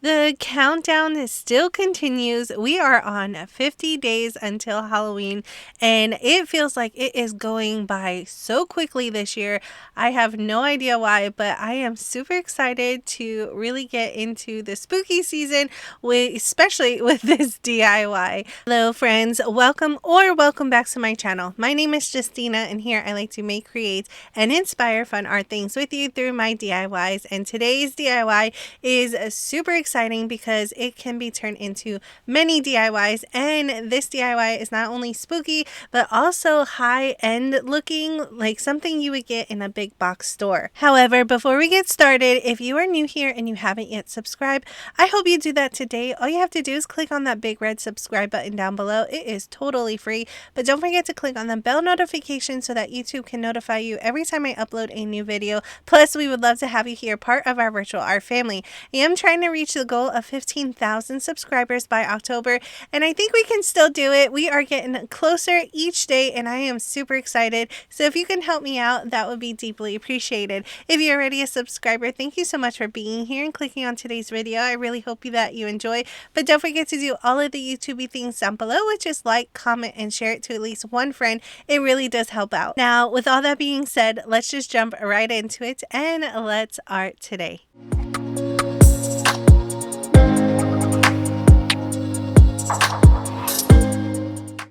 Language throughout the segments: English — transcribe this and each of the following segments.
The countdown still continues. We are on 50 days until Halloween, and it feels like it is going by so quickly this year. I have no idea why, but I am super excited to really get into the spooky season, especially with this DIY. Hello, friends. Welcome back to my channel. My name is Justina, and here I like to make, create, and inspire fun art things with you through my DIYs. And today's DIY is super exciting because it can be turned into many DIYs, and this DIY is not only spooky but also high-end looking, like something you would get in a big box store. However, before we get started, if you are new here and you haven't yet subscribed, I hope you do that today. All you have to do is click on that big red subscribe button down below. It is totally free, but don't forget to click on the bell notification so that YouTube can notify you every time I upload a new video. Plus, we would love to have you here, part of our virtual art family. I am trying to reach the goal of 15,000 subscribers by October, and I think we can still do it. We are getting closer each day, and I am super excited. So if you can help me out, that would be deeply appreciated. If you're already a subscriber, thank you so much for being here and clicking on today's video. I really hope that you enjoy, but don't forget to do all of the YouTubey things down below, which is like, comment, and share it to at least one friend. It really does help out. Now, with all that being said, let's just jump right into it and let's art today.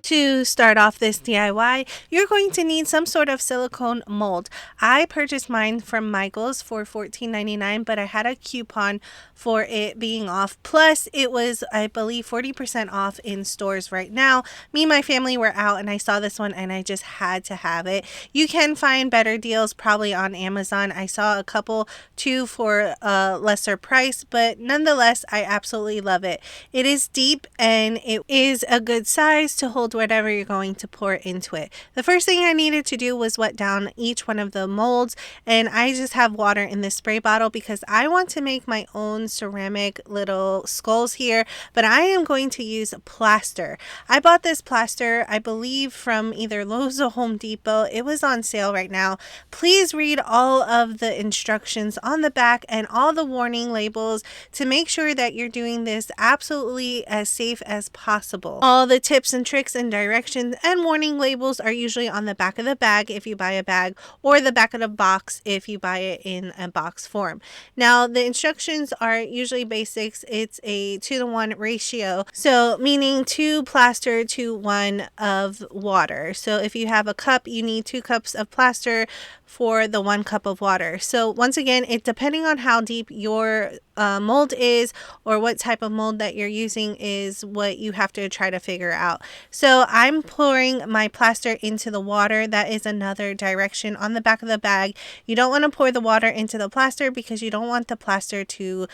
To start off this DIY, you're going to need some sort of silicone mold. I purchased mine from Michael's for $14.99, but I had a coupon for it being off. Plus, it was, I believe, 40% off in stores right now. Me and my family were out and I saw this one and I just had to have it. You can find better deals probably on Amazon. I saw a couple too for a lesser price, but nonetheless, I absolutely love it. It is deep and it is a good size to hold whatever you're going to pour into it. The first thing I needed to do was wet down each one of the molds, and I just have water in this spray bottle because I want to make my own ceramic little skulls here, but I am going to use plaster. I bought this plaster, I believe, from either Lowe's or Home Depot. It was on sale right now. Please read all of the instructions on the back and all the warning labels to make sure that you're doing this absolutely as safe as possible. All the tips and tricks and directions and warning labels are usually on the back of the bag if you buy a bag, or the back of the box if you buy it in a box form. Now, the instructions are usually basics. It's a 2-to-1 ratio, so meaning 2 plaster to 1 of water. So if you have a cup, you need 2 cups of plaster for the 1 cup of water. So once again, it depending on how deep your mold is or what type of mold that you're using is what you have to try to figure out. So I'm pouring my plaster into the water. That is another direction on the back of the bag. You don't want to pour the water into the plaster because you don't want the plaster to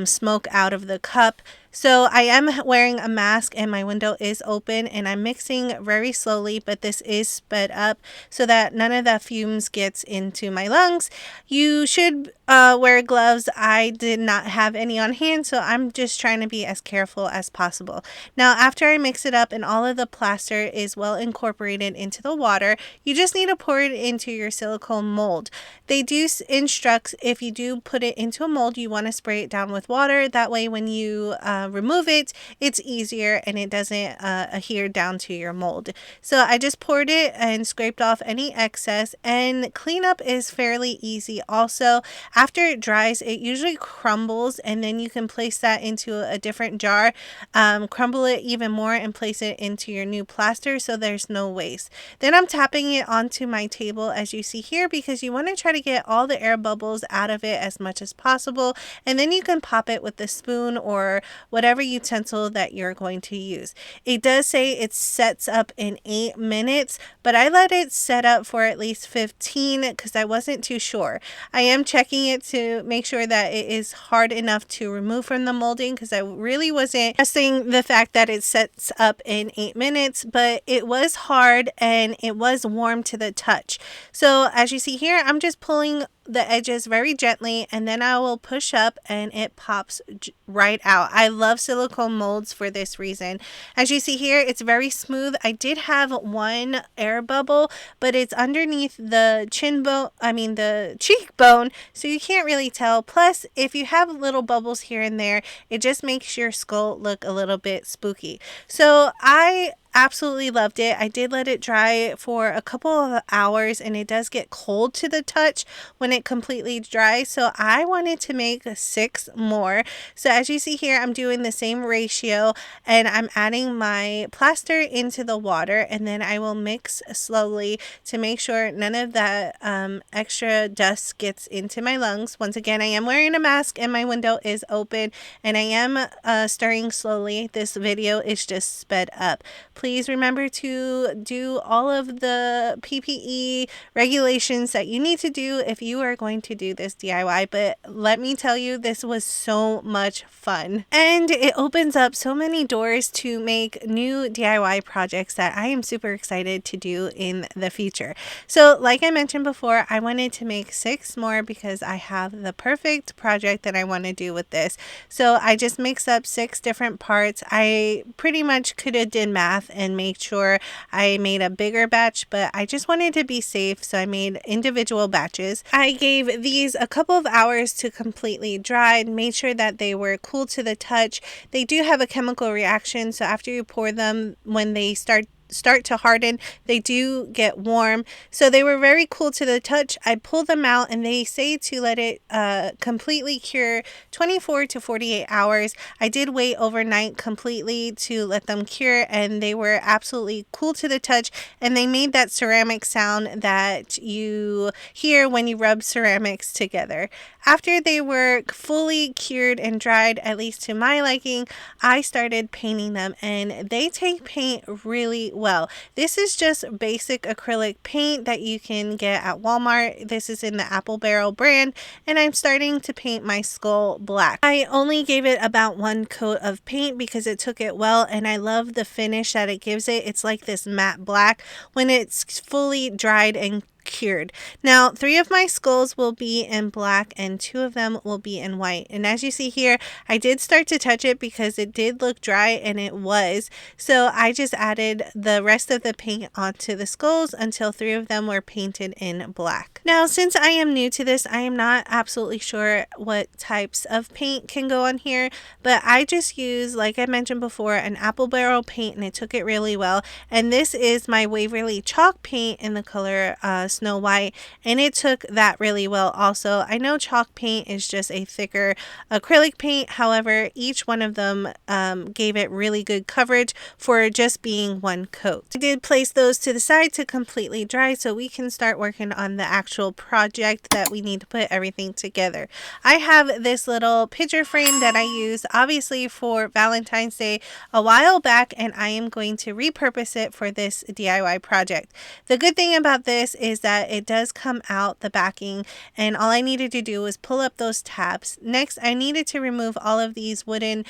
smoke out of the cup. So I am wearing a mask and my window is open, and I'm mixing very slowly, but this is sped up so that none of the fumes gets into my lungs. You should wear gloves. I did not have any on hand, so I'm just trying to be as careful as possible. Now, after I mix it up and all of the plaster is well incorporated into the water, you just need to pour it into your silicone mold. They do instruct, if you do put it into a mold, you want to spray it down with water. That way when you remove it, it's easier and it doesn't adhere down to your mold. So I just poured it and scraped off any excess, and cleanup is fairly easy also. After it dries, it usually crumbles, and then you can place that into a different jar, crumble it even more, and place it into your new plaster so there's no waste. Then I'm tapping it onto my table as you see here because you want to try to get all the air bubbles out of it as much as possible, and then you can pop it with a spoon or whatever utensil that you're going to use. It does say it sets up in 8 minutes, but I let it set up for at least 15 because I wasn't too sure. I am checking it to make sure that it is hard enough to remove from the molding because I really wasn't trusting the fact that it sets up in 8 minutes, but it was hard and it was warm to the touch. So as you see here, I'm just pulling the edges very gently, and then I will push up and it pops right out. I love silicone molds for this reason. As you see here, it's very smooth. I did have one air bubble, but it's underneath the the cheekbone, so you can't really tell. Plus, if you have little bubbles here and there, it just makes your skull look a little bit spooky. So I absolutely loved it. I did let it dry for a couple of hours, and it does get cold to the touch when it completely dries. So I wanted to make 6 more. So as you see here, I'm doing the same ratio, and I'm adding my plaster into the water, and then I will mix slowly to make sure none of that extra dust gets into my lungs. Once again, I am wearing a mask and my window is open, and I am stirring slowly. This video is just sped up. Please remember to do all of the PPE regulations that you need to do if you are going to do this DIY. But let me tell you, this was so much fun. And it opens up so many doors to make new DIY projects that I am super excited to do in the future. So like I mentioned before, I wanted to make 6 more because I have the perfect project that I want to do with this. So I just mixed up 6 different parts. I pretty much could have did math and made sure I made a bigger batch, but I just wanted to be safe, so I made individual batches. I gave these a couple of hours to completely dry, made sure that they were cool to the touch. They do have a chemical reaction, so after you pour them, when they start to harden, they do get warm. So they were very cool to the touch. I pulled them out, and they say to let it completely cure 24 to 48 hours. I did wait overnight completely to let them cure, and they were absolutely cool to the touch, and they made that ceramic sound that you hear when you rub ceramics together. After they were fully cured and dried, at least to my liking, I started painting them, and they take paint really well. This is just basic acrylic paint that you can get at Walmart. This is in the Apple Barrel brand, and I'm starting to paint my skull black. I only gave it about 1 coat of paint because it took it well, and I love the finish that it gives it. It's like this matte black when it's fully dried and cured. Now 3 of my skulls will be in black and 2 of them will be in white, and as you see here, I did start to touch it because it did look dry, and it was, so I just added the rest of the paint onto the skulls until 3 of them were painted in black. Now since I am new to this, I am not absolutely sure what types of paint can go on here, but I just used, like I mentioned before, an Apple Barrel paint, and it took it really well. And this is my Waverly chalk paint in the color Snow White, and it took that really well also. I know chalk paint is just a thicker acrylic paint, however each one of them gave it really good coverage for just being 1 coat. I did place those to the side to completely dry so we can start working on the actual project that we need to put everything together. I have this little picture frame that I used obviously for Valentine's Day a while back, and I am going to repurpose it for this DIY project. The good thing about this is that it does come out the backing, and all I needed to do was pull up those tabs. Next, I needed to remove all of these wooden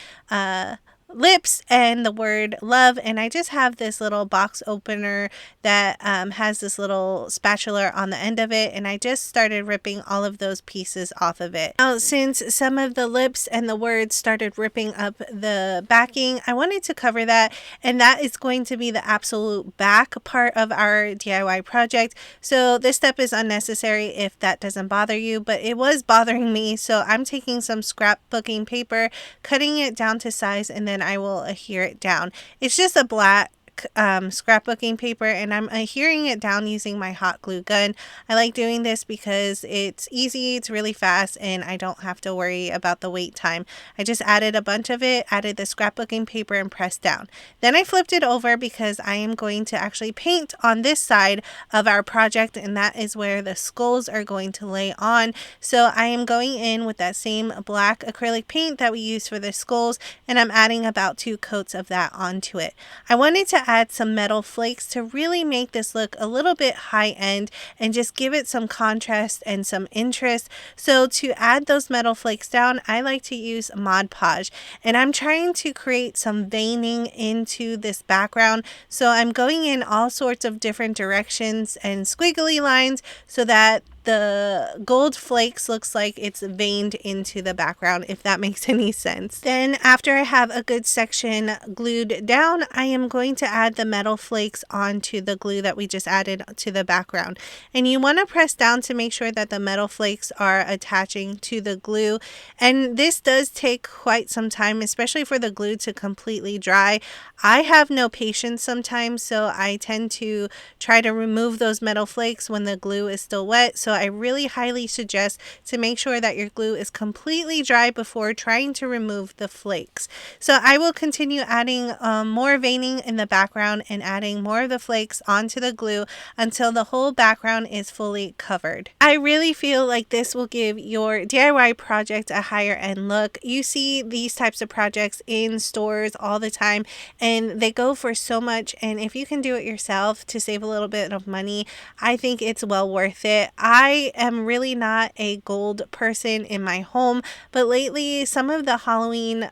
lips and the word love, and I just have this little box opener that has this little spatula on the end of it, and I just started ripping all of those pieces off of it. Now since some of the lips and the words started ripping up the backing, I wanted to cover that, and that is going to be the absolute back part of our DIY project. So this step is unnecessary if that doesn't bother you, but it was bothering me, so I'm taking some scrapbooking paper, cutting it down to size, and then I will adhere it down. It's just a black scrapbooking paper, and I'm adhering it down using my hot glue gun. I like doing this because it's easy, it's really fast, and I don't have to worry about the wait time. I just added a bunch of it, added the scrapbooking paper, and pressed down. Then I flipped it over because I am going to actually paint on this side of our project, and that is where the skulls are going to lay on. So I am going in with that same black acrylic paint that we used for the skulls, and I'm adding about 2 coats of that onto it. I wanted to add some metal flakes to really make this look a little bit high end and just give it some contrast and some interest. So to add those metal flakes down, I like to use Mod Podge, and I'm trying to create some veining into this background. So I'm going in all sorts of different directions and squiggly lines so that the gold flakes looks like it's veined into the background, if that makes any sense. Then after I have a good section glued down, I am going to add the metal flakes onto the glue that we just added to the background. And you want to press down to make sure that the metal flakes are attaching to the glue. And this does take quite some time, especially for the glue to completely dry. I have no patience sometimes, so I tend to try to remove those metal flakes when the glue is still wet. So I really highly suggest to make sure that your glue is completely dry before trying to remove the flakes. So I will continue adding more veining in the background and adding more of the flakes onto the glue until the whole background is fully covered. I really feel like this will give your DIY project a higher end look. You see these types of projects in stores all the time and they go for so much, and if you can do it yourself to save a little bit of money, I think it's well worth it. I am really not a gold person in my home, but lately some of the Halloween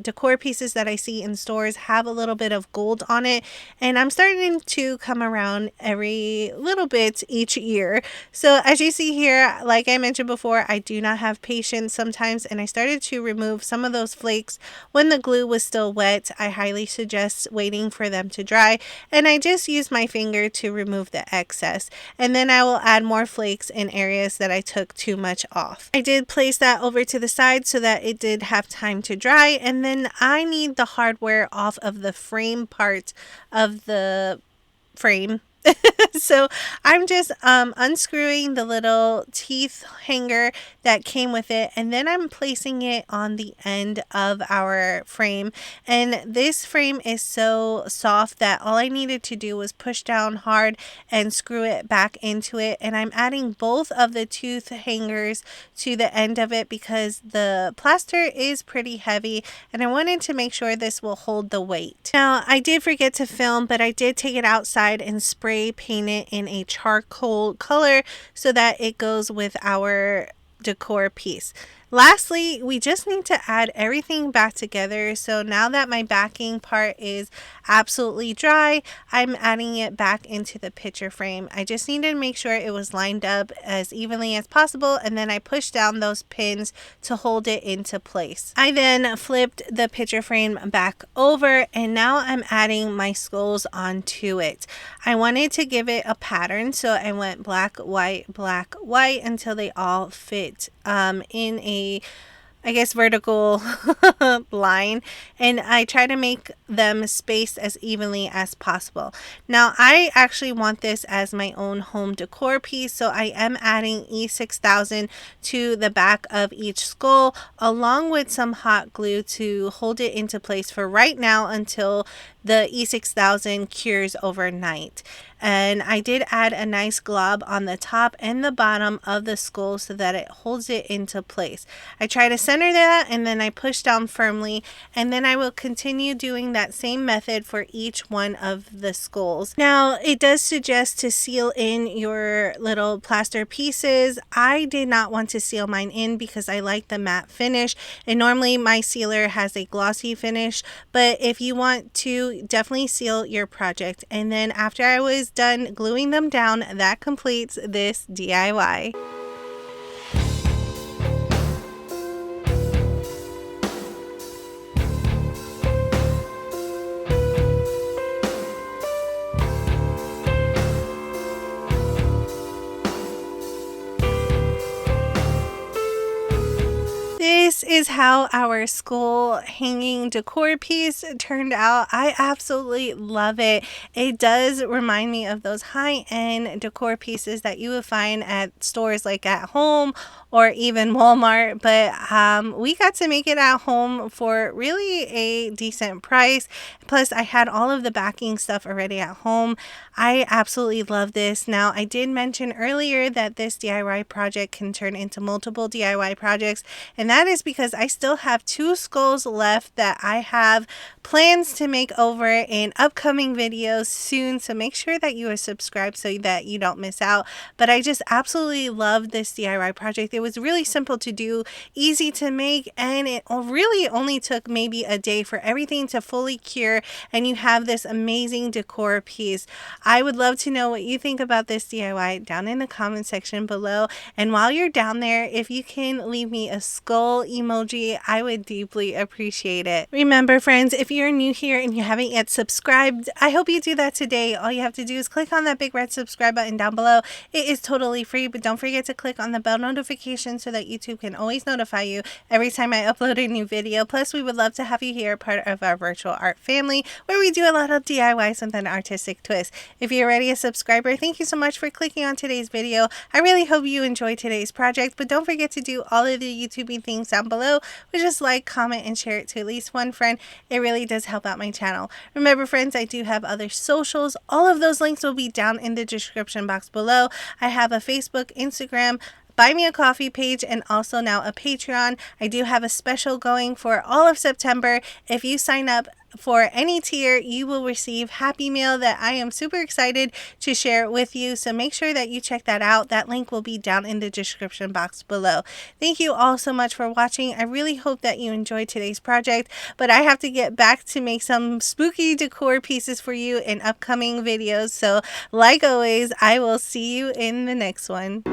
decor pieces that I see in stores have a little bit of gold on it, and I'm starting to come around every little bit each year. So as you see here, like I mentioned before, I do not have patience sometimes, and I started to remove some of those flakes when the glue was still wet. I highly suggest waiting for them to dry, and I just use my finger to remove the excess, and then I will add more flakes in areas that I took too much off. I did place that over to the side so that it did have time to dry, and then I need the hardware off of the frame part of the frame. So I'm just unscrewing the little teeth hanger that came with it, and then I'm placing it on the end of our frame. And this frame is so soft that all I needed to do was push down hard and screw it back into it. And I'm adding both of the tooth hangers to the end of it because the plaster is pretty heavy, and I wanted to make sure this will hold the weight. Now I did forget to film, but I did take it outside and spray paint it in a charcoal color so that it goes with our decor piece. Lastly, we just need to add everything back together. So now that my backing part is absolutely dry, I'm adding it back into the picture frame. I just needed to make sure it was lined up as evenly as possible, and then I pushed down those pins to hold it into place. I then flipped the picture frame back over, and now I'm adding my skulls onto it. I wanted to give it a pattern, so I went black, white, until they all fit in a, I guess, vertical line, and I try to make them spaced as evenly as possible. Now I actually want this as my own home decor piece, so I am adding E6000 to the back of each skull along with some hot glue to hold it into place for right now until the E6000 cures overnight. And I did add a nice glob on the top and the bottom of the skull so that it holds it into place. I try to center that, and then I push down firmly, and then I will continue doing that same method for each one of the skulls. Now it does suggest to seal in your little plaster pieces. I did not want to seal mine in because I like the matte finish, and normally my sealer has a glossy finish, but if you want to, definitely seal your project. And then after I was done gluing them down, that completes this DIY. This is how our school hanging decor piece turned out. I absolutely love it. It does remind me of those high-end decor pieces that you would find at stores like at home or even Walmart, but we got to make it at home for really a decent price. Plus I had all of the backing stuff already at home. I absolutely love this. Now I did mention earlier that this DIY project can turn into multiple DIY projects, and that is because because I still have 2 skulls left that I have plans to make over in upcoming videos soon. So make sure that you are subscribed so that you don't miss out. But I just absolutely love this DIY project. It was really simple to do, easy to make, and it really only took maybe a day for everything to fully cure, and you have this amazing decor piece. I would love to know what you think about this DIY down in the comment section below. And while you're down there, if you can leave me a skull emoji, I would deeply appreciate it. Remember, friends, if you're new here and you haven't yet subscribed, I hope you do that today. All you have to do is click on that big red subscribe button down below. It is totally free, but don't forget to click on the bell notification so that YouTube can always notify you every time I upload a new video. Plus, we would love to have you here, part of our virtual art family, where we do a lot of DIYs with an artistic twist. If you're already a subscriber, thank you so much for clicking on today's video. I really hope you enjoyed today's project, but don't forget to do all of the YouTubing things down below, which is like, comment, and share it to at least one friend. It really does help out my channel. Remember, friends, I do have other socials. All of those links will be down in the description box below. I have a Facebook, Instagram, Buy Me a Coffee page, and also now a Patreon. I do have a special going for all of September. If you sign up for any tier, you will receive Happy Meal that I am super excited to share with you. So make sure that you check that out. That link will be down in the description box below. Thank you all so much for watching. I really hope that you enjoyed today's project, but I have to get back to make some spooky decor pieces for you in upcoming videos. So like always, I will see you in the next one.